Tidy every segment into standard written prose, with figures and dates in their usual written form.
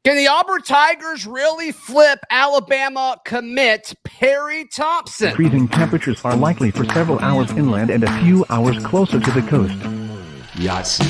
Can the Auburn Tigers really flip Alabama commit Perry Thompson? Freezing temperatures are likely for several hours inland and a few hours closer to the coast. Yes.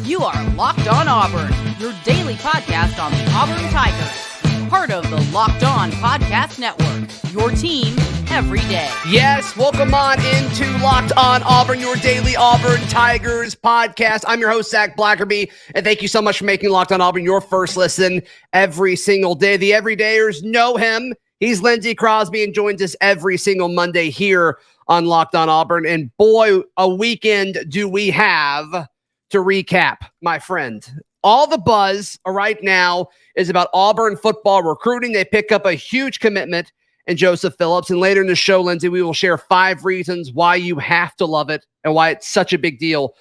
You are Locked On Auburn, your daily podcast on the Auburn Tigers. Part of the Locked On Podcast Network, your team every day. Yes, welcome on into Locked On Auburn, your daily Auburn Tigers podcast. I'm your host, Zac Blackerby, and thank you so much for making Locked On Auburn your first listen every single day. The everydayers know him. He's Lindsay Crosby and joins us every single Monday here on Locked On Auburn. And boy, a weekend do we have to recap, my friend. All the buzz right now is about Auburn football recruiting. They pick up a huge commitment in Joseph Phillips. And later in the show, Lindsay, we will share 5 reasons why you have to love it and why it's such a big deal.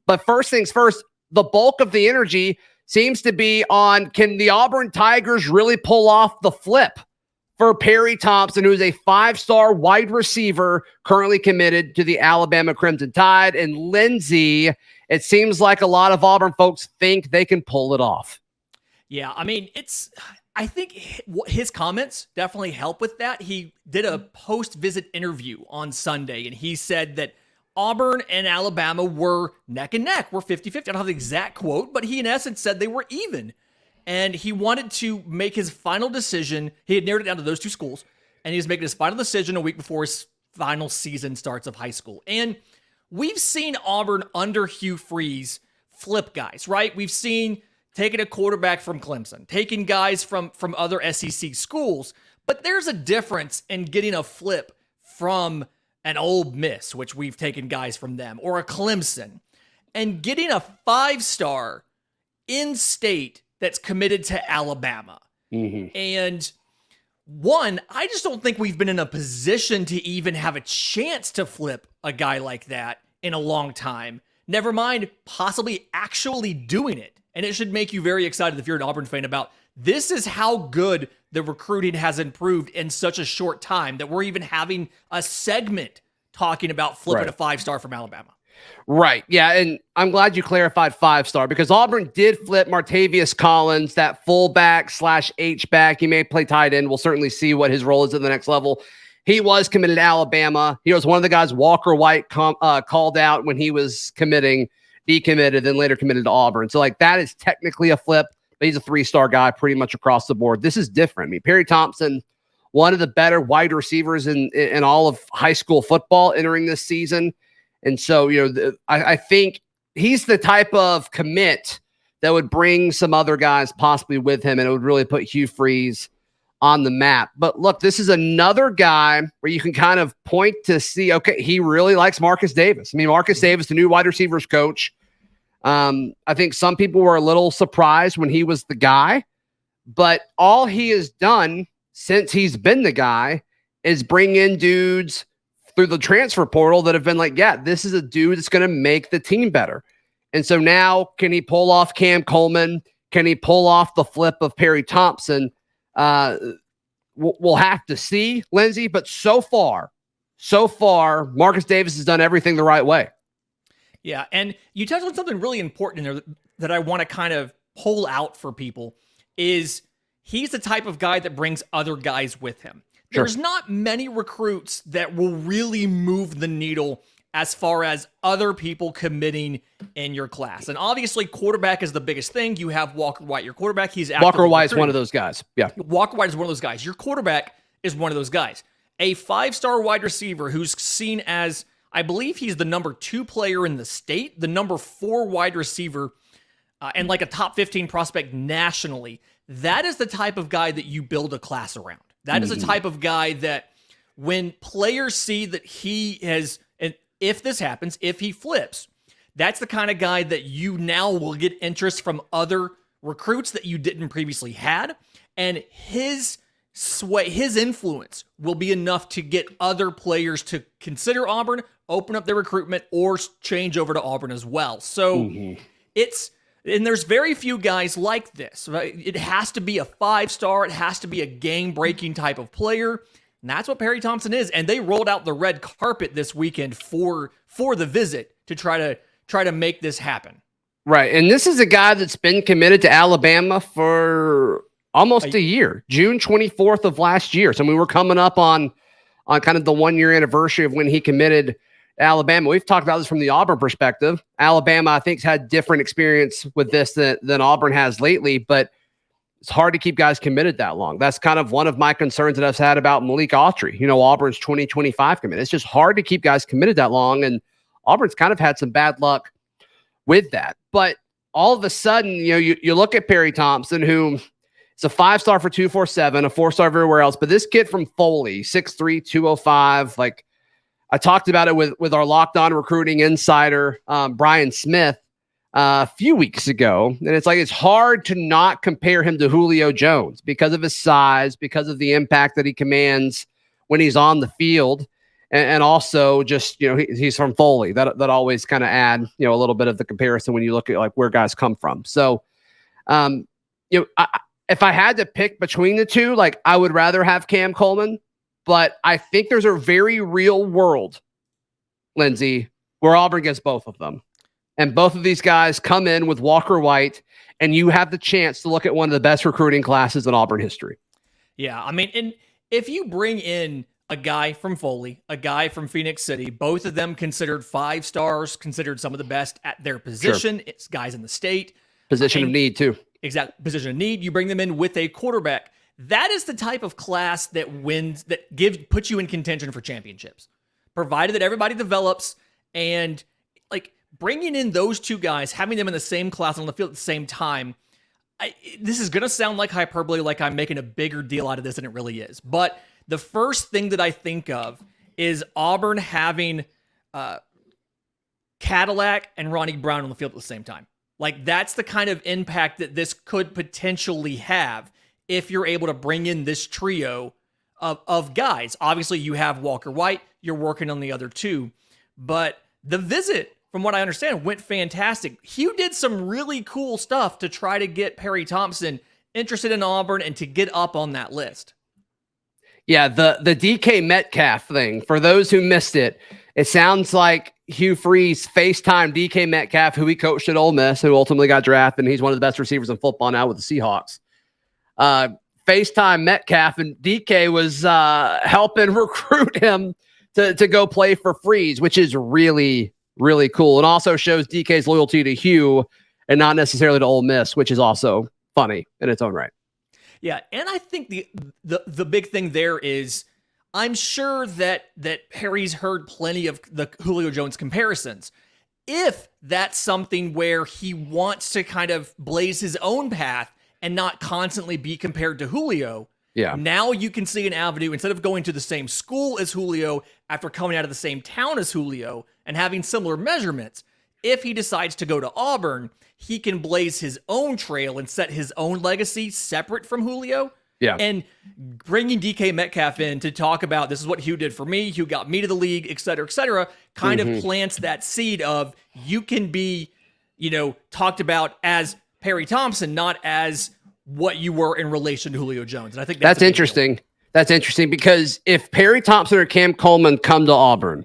But first things first, the bulk of the energy seems to be on, can the Auburn Tigers really pull off the flip for Perry Thompson, who is a 5-star wide receiver currently committed to the Alabama Crimson Tide? And Lindsay, it seems like a lot of Auburn folks think they can pull it off. Yeah, I mean, I think his comments definitely help with that. He did a post-visit interview on Sunday, and he said that Auburn and Alabama were neck and neck. We're 50-50. I don't have the exact quote, but he in essence said they were even. And he wanted to make his final decision. He had narrowed it down to those 2 schools, and he was making his final decision a week before his final season starts of high school. And we've seen Auburn under Hugh Freeze flip guys, right? We've seen taking a quarterback from Clemson, taking guys from other SEC schools. But there's a difference in getting a flip from an Ole Miss, which we've taken guys from them, or a Clemson, and getting a 5-star in-state that's committed to Alabama. Mm-hmm. And one, I just don't think we've been in a position to even have a chance to flip a guy like that in a long time. Never mind possibly actually doing it. And it should make you very excited if you're an Auburn fan about this is how good the recruiting has improved in such a short time that we're even having a segment talking about flipping a 5-star from Alabama. Right. Yeah. And I'm glad you clarified 5-star because Auburn did flip Martavius Collins, that fullback / H-back. He may play tight end. We'll certainly see what his role is at the next level. He was committed to Alabama. He was one of the guys Walker White called out when he was decommitted, then later committed to Auburn. So like that is technically a flip, but he's a 3-star guy pretty much across the board. This is different. I mean, Perry Thompson, one of the better wide receivers in all of high school football entering this season. And so, I think he's the type of commit that would bring some other guys possibly with him, and it would really put Hugh Freeze on the map. But look, this is another guy where you can kind of point to see, okay, he really likes Marcus Davis. I mean, Marcus Davis, the new wide receivers coach. I think some people were a little surprised when he was the guy, but all he has done since he's been the guy is bring in dudes through the transfer portal that have been like, yeah, this is a dude that's going to make the team better. And so now, can he pull off Cam Coleman? Can he pull off the flip of Perry Thompson? We'll have to see, Lindsay. But so far, Marcus Davis has done everything the right way. Yeah, and you touched on something really important in there that I want to kind of pull out for people is he's the type of guy that brings other guys with him. Sure. There's not many recruits that will really move the needle as far as other people committing in your class. And obviously, quarterback is the biggest thing. You have Walker White, your quarterback. Walker White is one of those guys. Yeah. Walker White is one of those guys. Your quarterback is one of those guys. A 5-star wide receiver who's seen as, I believe he's the number 2 player in the state, the number 4 wide receiver, and like a top 15 prospect nationally. That is the type of guy that you build a class around. That is the type of guy that when players see that he has, and if this happens, if he flips, that's the kind of guy that you now will get interest from other recruits that you didn't previously had. And his sway, his influence will be enough to get other players to consider Auburn, open up their recruitment, or change over to Auburn as well. So and there's very few guys like this. Right? It has to be a 5-star. It has to be a game-breaking type of player. And that's what Perry Thompson is. And they rolled out the red carpet this weekend for the visit to try to make this happen. Right. And this is a guy that's been committed to Alabama for almost a year, June 24th of last year. So we were coming up on kind of the 1 year anniversary of when he committed to Alabama. We've talked about this from the Auburn perspective. Alabama, I think, has had different experience with this than Auburn has lately, but it's hard to keep guys committed that long. That's kind of one of my concerns that I've had about Malik Autry, Auburn's 2025 commit. It's just hard to keep guys committed that long. And Auburn's kind of had some bad luck with that. But all of a sudden, you look at Perry Thompson, who is a 5-star for 247, a 4-star everywhere else. But this kid from Foley, 6'3", 205, like I talked about it with our Locked On recruiting insider, Brian Smith, a few weeks ago. And it's hard to not compare him to Julio Jones because of his size, because of the impact that he commands when he's on the field. And also just, he's from Foley. That always kind of add, a little bit of the comparison when you look at like where guys come from. So, if I had to pick between the two, like I would rather have Cam Coleman, but I think there's a very real world, Lindsay, where Auburn gets both of them. And both of these guys come in with Walker White, and you have the chance to look at one of the best recruiting classes in Auburn history. Yeah, I mean, and if you bring in a guy from Foley, a guy from Phoenix City, both of them considered 5 stars, considered some of the best at their position. Sure. It's guys in the state. Position of need, too. Exact position of need. You bring them in with a quarterback. That is the type of class that wins, that puts you in contention for championships, provided that everybody develops. And like bringing in those two guys, having them in the same class on the field at the same time, this is going to sound like hyperbole, like I'm making a bigger deal out of this than it really is. But the first thing that I think of is Auburn having Cadillac and Ronnie Brown on the field at the same time. Like that's the kind of impact that this could potentially have if you're able to bring in this trio of guys. Obviously, you have Walker White. You're working on the other two. But the visit, from what I understand, went fantastic. Hugh did some really cool stuff to try to get Perry Thompson interested in Auburn and to get up on that list. Yeah, the DK Metcalf thing, for those who missed it, it sounds like Hugh Freeze FaceTime DK Metcalf, who he coached at Ole Miss, who ultimately got drafted, and he's one of the best receivers in football now with the Seahawks. FaceTime Metcalf, and DK was helping recruit him to go play for Freeze, which is really, really cool. And also shows DK's loyalty to Hugh and not necessarily to Ole Miss, which is also funny in its own right. Yeah, and I think the big thing there is I'm sure that Perry's heard plenty of the Julio Jones comparisons. If that's something where he wants to kind of blaze his own path and not constantly be compared to Julio, now you can see an avenue, instead of going to the same school as Julio after coming out of the same town as Julio and having similar measurements. If he decides to go to Auburn, he can blaze his own trail and set his own legacy separate from Julio. Yeah. And bringing DK Metcalf in to talk about this is what Hugh did for me, Hugh got me to the league, et cetera, kind of plants that seed of you can be, talked about as Perry Thompson, not as what you were in relation to Julio Jones. And I think that's interesting. Deal. That's interesting because if Perry Thompson or Cam Coleman come to Auburn,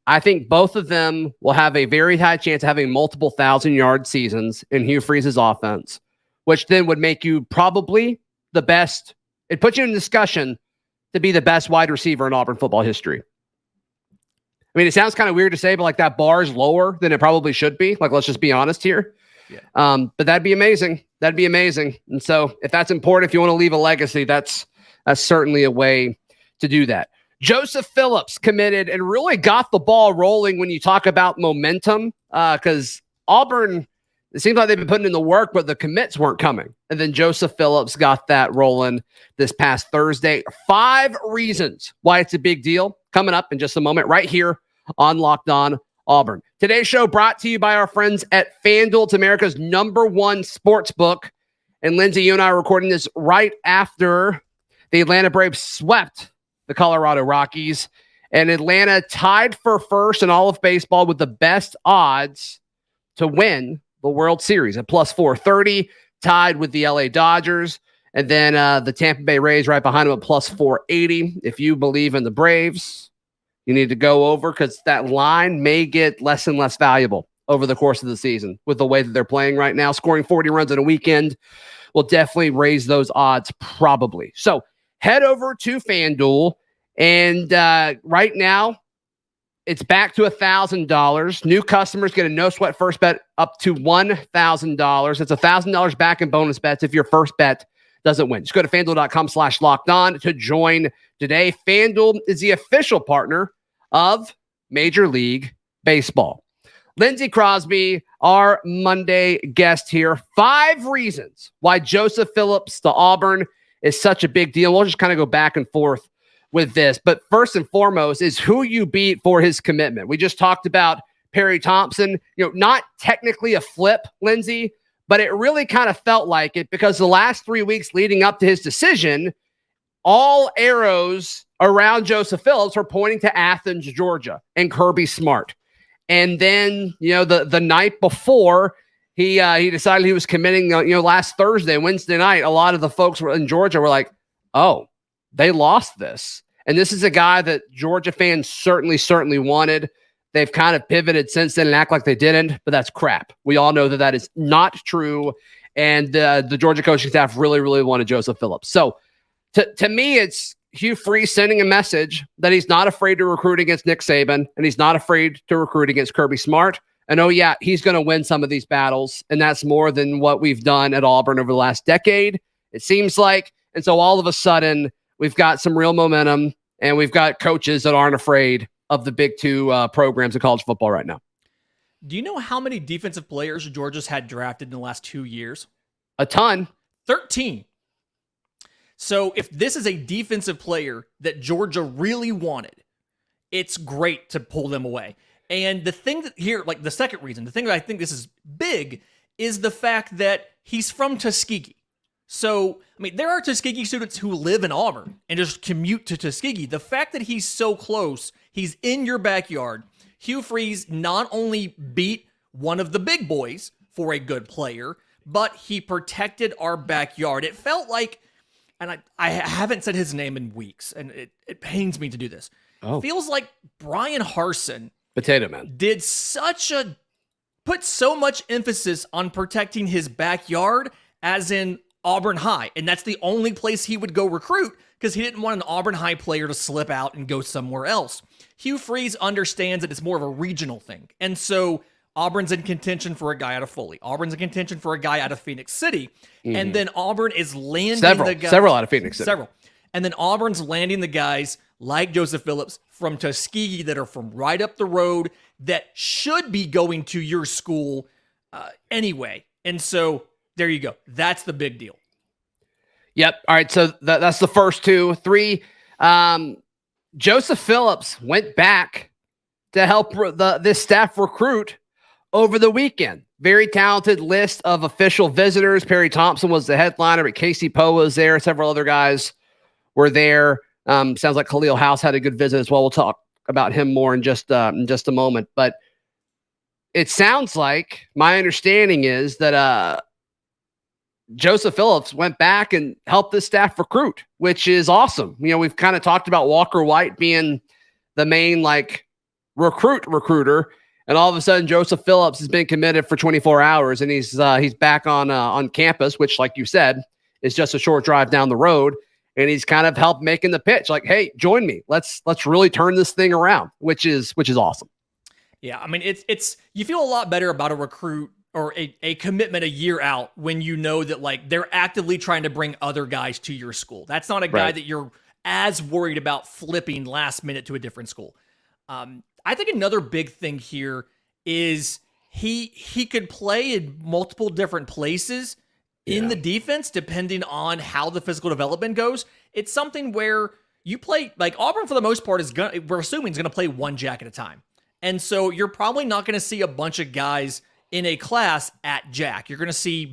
I think both of them will have a very high chance of having multiple 1,000-yard seasons in Hugh Freeze's offense, which then would make you probably the best. It puts you in discussion to be the best wide receiver in Auburn football history. I mean, it sounds kind of weird to say, but like that bar is lower than it probably should be. Like, let's just be honest here. Yeah. But that'd be amazing. That'd be amazing. And so if that's important, if you want to leave a legacy, that's certainly a way to do that. Joseph Phillips committed and really got the ball rolling when you talk about momentum, because Auburn, it seems like they've been putting in the work, but the commits weren't coming. And then Joseph Phillips got that rolling this past Thursday. 5 reasons why it's a big deal coming up in just a moment right here on Locked On Auburn. Today's show brought to you by our friends at FanDuel. It's America's #1 sports book. And Lindsay, you and I are recording this right after the Atlanta Braves swept the Colorado Rockies, and Atlanta tied for first in all of baseball with the best odds to win the World Series at plus 430, tied with the LA Dodgers, and then the Tampa Bay Rays right behind them at plus 480. If you believe in the Braves, you need to go over because that line may get less and less valuable over the course of the season with the way that they're playing right now. Scoring 40 runs in a weekend will definitely raise those odds probably. So head over to FanDuel, and right now it's back to $1,000. New customers get a no sweat first bet up to $1,000. It's $1,000 back in bonus bets if your first bet doesn't win. Just go to FanDuel.com/lockedon to join today. FanDuel is the official partner of Major League Baseball. Lindsay Crosby, our Monday guest here. 5 reasons why Joseph Phillips to Auburn is such a big deal. We'll just kind of go back and forth with this. But first and foremost is who you beat for his commitment. We just talked about Perry Thompson, not technically a flip, Lindsay, but it really kind of felt like it because the last 3 weeks leading up to his decision, all arrows around Joseph Phillips were pointing to Athens, Georgia, and Kirby Smart. And then, the night before he decided he was committing, last Thursday, Wednesday night, a lot of the folks in Georgia were like, oh, they lost this. And this is a guy that Georgia fans certainly wanted. They've kind of pivoted since then and act like they didn't, but that's crap. We all know that is not true. And the Georgia coaching staff really wanted Joseph Phillips. So to me, it's Hugh Freeze sending a message that he's not afraid to recruit against Nick Saban, and he's not afraid to recruit against Kirby Smart. And he's going to win some of these battles, and that's more than what we've done at Auburn over the last decade, it seems like. And so all of a sudden, we've got some real momentum, and we've got coaches that aren't afraid of the big 2 programs in college football right now. Do you know how many defensive players Georgia's had drafted in the last 2 years? A ton. 13. So if this is a defensive player that Georgia really wanted, it's great to pull them away. And the thing that here, like the second reason, the thing that I think this is big is the fact that he's from Tuskegee. So, there are Tuskegee students who live in Auburn and just commute to Tuskegee. The fact that he's so close, he's in your backyard. Hugh Freeze not only beat one of the big boys for a good player, but he protected our backyard. It felt like, and I haven't said his name in weeks, and it pains me to do this. Oh. Feels like Brian Harsin, Potato Man, put so much emphasis on protecting his backyard as in Auburn High. And that's the only place he would go recruit because he didn't want an Auburn High player to slip out and go somewhere else. Hugh Freeze understands that it's more of a regional thing. And so Auburn's in contention for a guy out of Foley. Auburn's in contention for a guy out of Phoenix City. Mm-hmm. And then Auburn is landing the guys. Several out of Phoenix City. Several. And then Auburn's landing the guys like Joseph Phillips from Tuskegee that are from right up the road that should be going to your school anyway. And so there you go. That's the big deal. Yep. All right. So that's the first 2. 3, Joseph Phillips went back to help this staff recruit over the weekend. Very talented list of official visitors. Perry Thompson was the headliner, but Casey Poe was there. Several other guys were there. Sounds like Khalil House had a good visit as well. We'll talk about him more in just a moment. But it sounds like my understanding is that Joseph Phillips went back and helped this staff recruit, which is awesome. We've kind of talked about Walker White being the main recruiter. And all of a sudden, Joseph Phillips has been committed for 24 hours, and he's back on campus, which, like you said, is just a short drive down the road. And he's kind of helped making the pitch, like, "Hey, join me. Let's really turn this thing around," which is awesome. Yeah, it's you feel a lot better about a recruit or a commitment a year out when you know that they're actively trying to bring other guys to your school. That's not a guy that you're as worried about flipping last minute to a different school. I think another big thing here is he could play in multiple different places in the defense depending on how the physical development goes. It's something where you play, Auburn for the most part we're assuming is going to play one Jack at a time. And so you're probably not going to see a bunch of guys in a class at Jack. You're going to see,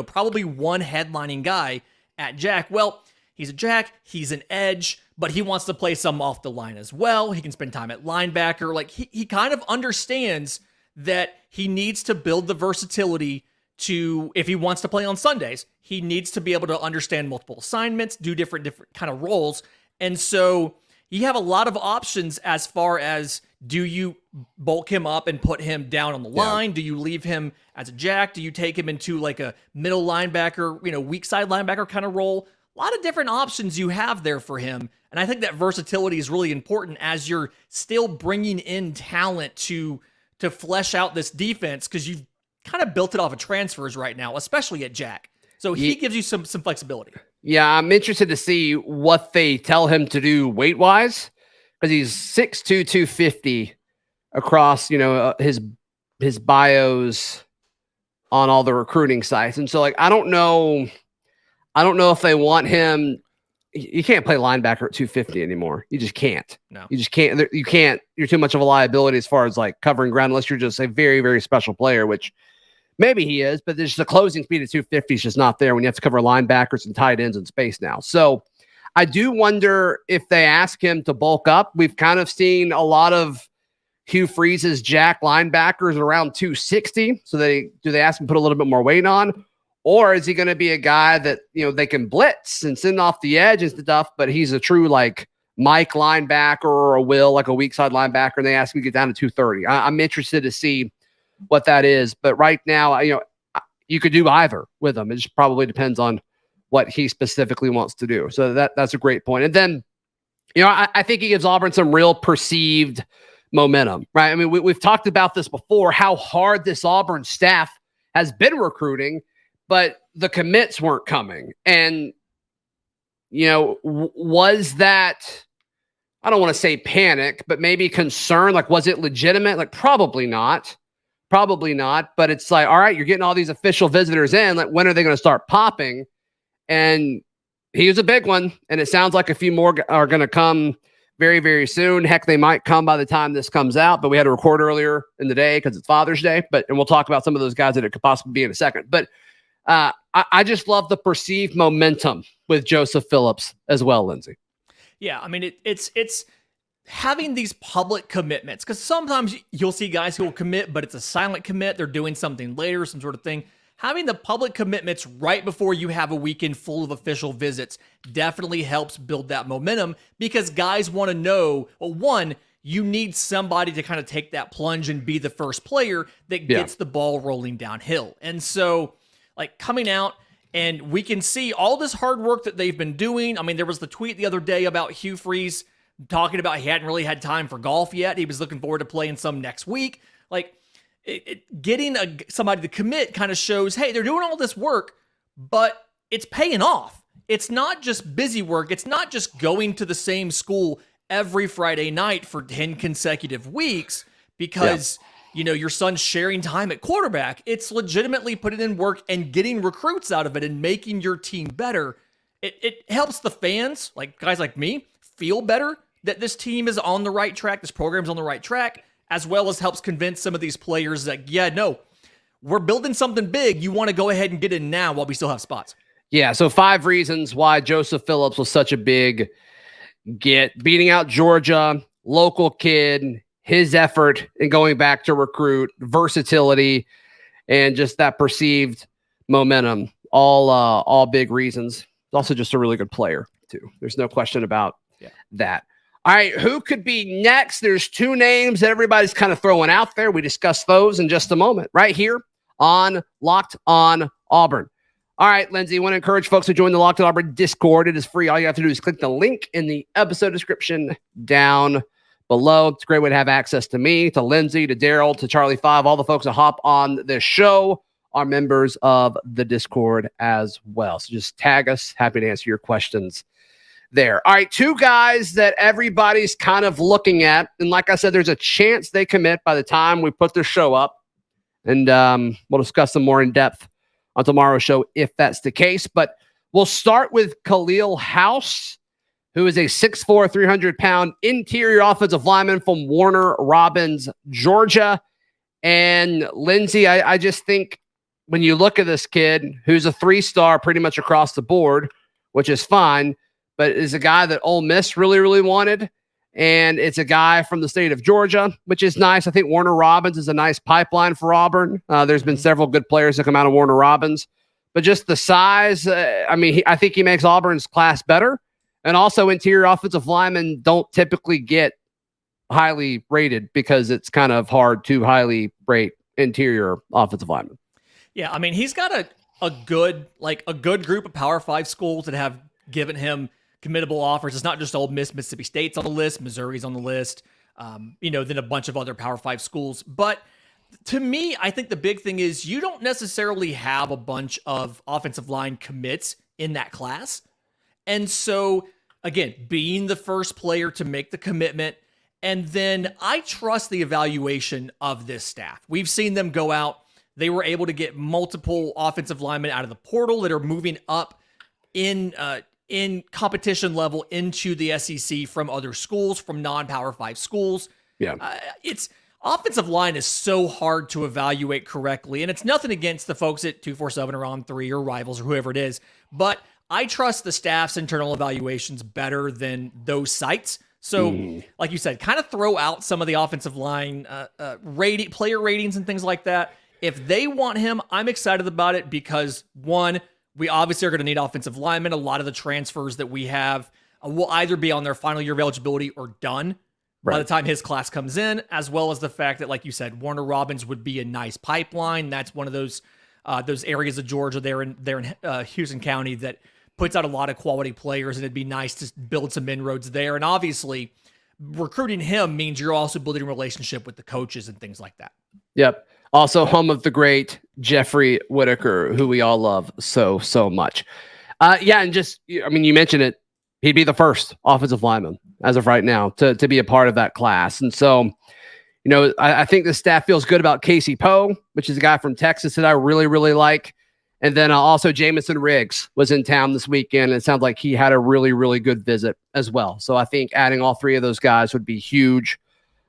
probably one headlining guy at Jack. Well, he's a Jack, he's an edge, but he wants to play some off the line as well. He can spend time at linebacker. He kind of understands that he needs to build the versatility to, if he wants to play on Sundays, he needs to be able to understand multiple assignments, do different kind of roles. And so you have a lot of options as far as, do you bulk him up and put him down on the line? Do you leave him as a jack? Do you take him into like a middle linebacker, weak side linebacker kind of role? A lot of different options you have there for him. And I think that versatility is really important as you're still bringing in talent to flesh out this defense, because you've kind of built it off of transfers right now, especially at jack. So he gives you some flexibility. Yeah, I'm interested to see what they tell him to do weight-wise, because he's 6'2", 250 across, his bios on all the recruiting sites. And so, like, I don't know if they want him. You can't play linebacker at 250 anymore. You just can't. No. You just can't. You can't. You're too much of a liability as far as, like, covering ground, unless you're just a very, very special player, which maybe he is, but there's the closing speed at 250 is just not there when you have to cover linebackers and tight ends in space now. So I do wonder if they ask him to bulk up. We've kind of seen a lot of Hugh Freeze's jack linebackers around 260. So do they ask him to put a little bit more weight on? Or is he going to be a guy that, they can blitz and send off the edge and stuff, but he's a true, like, Mike linebacker or a Will, like a weak side linebacker, and they ask him to get down to 230. I'm interested to see what that is. But right now, you could do either with him. It just probably depends on what he specifically wants to do. So that's a great point. And then, I think he gives Auburn some real perceived momentum, right? I mean, we've talked about this before, how hard this Auburn staff has been recruiting, but the commits weren't coming. And, was that, I don't want to say panic, but maybe concern? Like, was it legitimate? Like, probably not. But it's like, all right, you're getting all these official visitors in. Like, when are they going to start popping? And he was a big one. And it sounds like a few more are going to come very, very soon. Heck, they might come by the time this comes out, but we had to record earlier in the day because it's Father's Day. And we'll talk about some of those guys that it could possibly be in a second. But I just love the perceived momentum with Joseph Phillips as well, Lindsay. Yeah, I mean, it's having these public commitments, because sometimes you'll see guys who will commit, but it's a silent commit. They're doing something later, some sort of thing. Having the public commitments right before you have a weekend full of official visits definitely helps build that momentum, because guys want to know, well, one, you need somebody to kind of take that plunge and be the first player that gets the ball rolling downhill. And so, like, coming out, and we can see all this hard work that they've been doing. I mean, there was the tweet the other day about Hugh Freeze talking about he hadn't really had time for golf yet. He was looking forward to playing some next week. Like, getting somebody to commit kind of shows, hey, they're doing all this work, but it's paying off. It's not just busy work. It's not just going to the same school every Friday night for 10 consecutive weeks because, your son's sharing time at quarterback. It's legitimately putting in work and getting recruits out of it and making your team better. It helps the fans, like guys like me, feel better that this team is on the right track, this program's on the right track, as well as helps convince some of these players that, we're building something big. You want to go ahead and get in now while we still have spots. Yeah, so 5 reasons why Joseph Phillips was such a big get. Beating out Georgia, local kid, his effort in going back to recruit, versatility, and just that perceived momentum. All big reasons. He's also just a really good player, too. There's no question about that. All right, who could be next? There's 2 names that everybody's kind of throwing out there. We discuss those in just a moment, right here on Locked On Auburn. All right, Lindsay, want to encourage folks to join the Locked On Auburn Discord. It is free. All you have to do is click the link in the episode description down below. It's a great way to have access to me, to Lindsay, to Daryl, to Charlie 5. All the folks that hop on this show are members of the Discord as well. So just tag us. Happy to answer your questions there. All right, 2 guys that everybody's kind of looking at. And like I said, there's a chance they commit by the time we put the show up. And we'll discuss them more in depth on tomorrow's show if that's the case. But we'll start with Khalil House, who is a 6'4", 300-pound interior offensive lineman from Warner Robins, Georgia. And Lindsay, I just think when you look at this kid, who's a 3-star pretty much across the board, which is fine, but is a guy that Ole Miss really, really wanted. And it's a guy from the state of Georgia, which is nice. I think Warner Robins is a nice pipeline for Auburn. There's been several good players that come out of Warner Robins. But just the size, I think he makes Auburn's class better. And also interior offensive linemen don't typically get highly rated because it's kind of hard to highly rate interior offensive linemen. Yeah, I mean, he's got a good group of Power 5 schools that have given him committable offers. It's not just Ole Miss, Mississippi State's on the list, Missouri's on the list, then a bunch of other Power 5 schools. But to me, I think the big thing is you don't necessarily have a bunch of offensive line commits in that class. And so, again, being the first player to make the commitment, and then I trust the evaluation of this staff. We've seen them go out. They were able to get multiple offensive linemen out of the portal that are moving up in competition level into the SEC from other schools, from non-Power 5 schools. Yeah. It's offensive line is so hard to evaluate correctly, and it's nothing against the folks at 247 or On 3 or Rivals or whoever it is, but I trust the staff's internal evaluations better than those sites. So, like you said, kind of throw out some of the offensive line player ratings and things like that. If they want him, I'm excited about it because, one, we obviously are going to need offensive linemen. A lot of the transfers that we have will either be on their final year of eligibility or done by the time his class comes in, as well as the fact that, like you said, Warner Robins would be a nice pipeline. That's one of those areas of Georgia there in Houston County that puts out a lot of quality players, and it'd be nice to build some inroads there. And obviously, recruiting him means you're also building a relationship with the coaches and things like that. Yep. Also, home of the great Jeffrey Whitaker, who we all love so much. And you mentioned it. He'd be the first offensive lineman as of right now to be a part of that class. And so, I think the staff feels good about Casey Poe, which is a guy from Texas that I really, really like. And then also Jamison Riggs was in town this weekend. And it sounds like he had a really, really good visit as well. So I think adding all three of those guys would be huge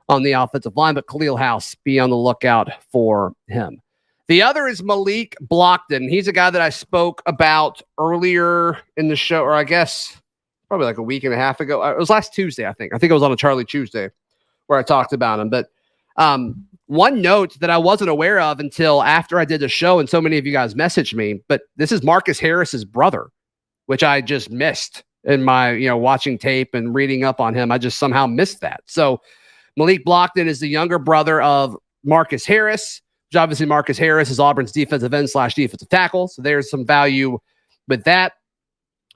on the offensive line, but Khalil House, be on the lookout for him. The other is Malik Blockton. He's a guy that I spoke about earlier in the show, or I guess probably like a week and a half ago. It was last Tuesday, I think. I think it was on a Charlie Tuesday where I talked about him. But one note that I wasn't aware of until after I did the show, and so many of you guys messaged me, but this is Marcus Harris's brother, which I just missed in my, watching tape and reading up on him. I just somehow missed that. So Malik Blockton is the younger brother of Marcus Harris, which obviously Marcus Harris is Auburn's defensive end / defensive tackle. So there's some value with that.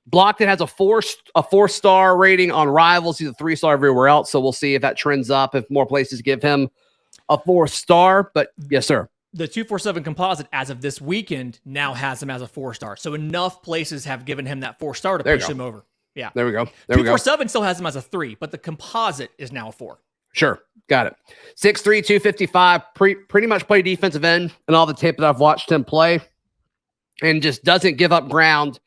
Blockton has a 4-star rating on Rivals. He's a 3-star everywhere else. So we'll see if that trends up, if more places give him a 4-star. But yes, sir. The 247 composite as of this weekend now has him as a 4-star. So enough places have given him that 4-star to push him over. Yeah. There we go. 247 still has him as a 3, but the composite is now a 4. Sure. Got it. 6'3", 255, pretty much play defensive end and all the tape that I've watched him play, and just doesn't give up ground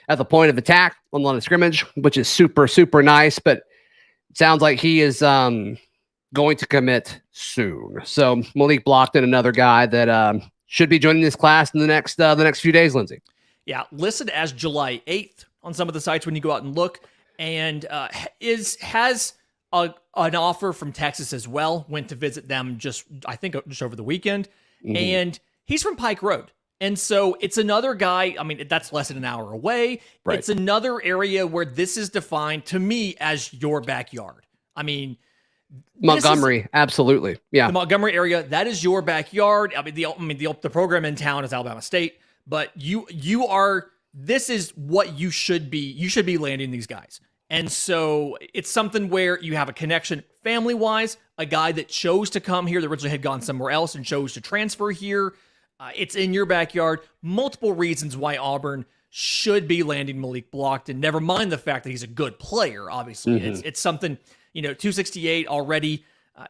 at the point of attack on the line of scrimmage, which is super, super nice. But it sounds like he is going to commit soon. So Malik Blockton, another guy that should be joining this class in the next few days, Lindsay. Yeah, listed as July 8th on some of the sites when you go out and look, and has an offer from Texas as well. Went to visit them just over the weekend. And he's from Pike Road. And so it's another guy, I mean, that's less than an hour away. Right. It's another area where this is defined to me as your backyard. I mean, Montgomery, absolutely. Yeah. The Montgomery area, that is your backyard. The program in town is Alabama State, but this is what you should be landing these guys. And so it's something where you have a connection family-wise, a guy that chose to come here that originally had gone somewhere else and chose to transfer here. It's in your backyard. Multiple reasons why Auburn should be landing Malik Blockton. Never mind the fact that he's a good player, obviously. It's something, 268 already.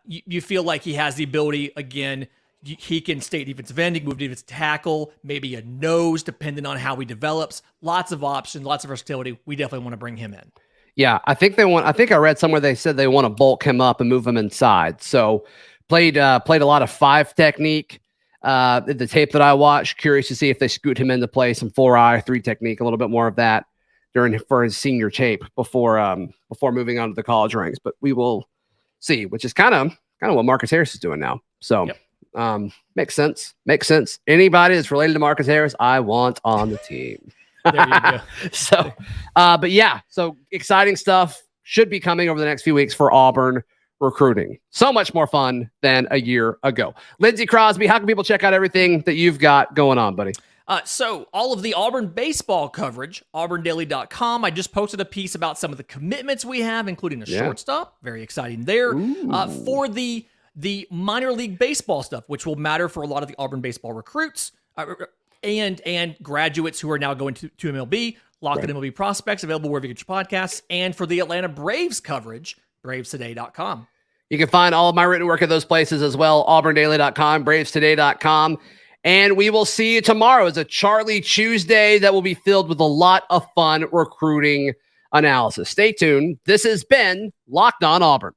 You feel like he has the ability, again, he can stay defensive end, he can move defensive tackle, maybe a nose, depending on how he develops. Lots of options, lots of versatility. We definitely want to bring him in. Yeah, I think I read somewhere they said they want to bulk him up and move him inside. So played a lot of 5 technique. The tape that I watched, curious to see if they scoot him into play some 4-eye, 3 technique, a little bit more of that for his senior tape before moving on to the college ranks. But we will see, which is kind of what Marcus Harris is doing now. So makes sense. Anybody that's related to Marcus Harris, I want on the team. There you go. So, but yeah, so exciting stuff should be coming over the next few weeks for Auburn recruiting. So much more fun than a year ago. Lindsay, Crosby, how can people check out everything that you've got going on, buddy? So all of the Auburn baseball coverage, auburndaily.com. I just posted a piece about some of the commitments we have, including a shortstop. Very exciting there. For the minor league baseball stuff, which will matter for a lot of the Auburn baseball recruits and graduates who are now going to MLB, Locked On MLB Prospects, available wherever you get your podcasts. And for the Atlanta Braves coverage, bravestoday.com. You can find all of my written work at those places as well, auburndaily.com, bravestoday.com. And we will see you tomorrow. It's a Charlie Tuesday that will be filled with a lot of fun recruiting analysis. Stay tuned. This has been Locked On Auburn.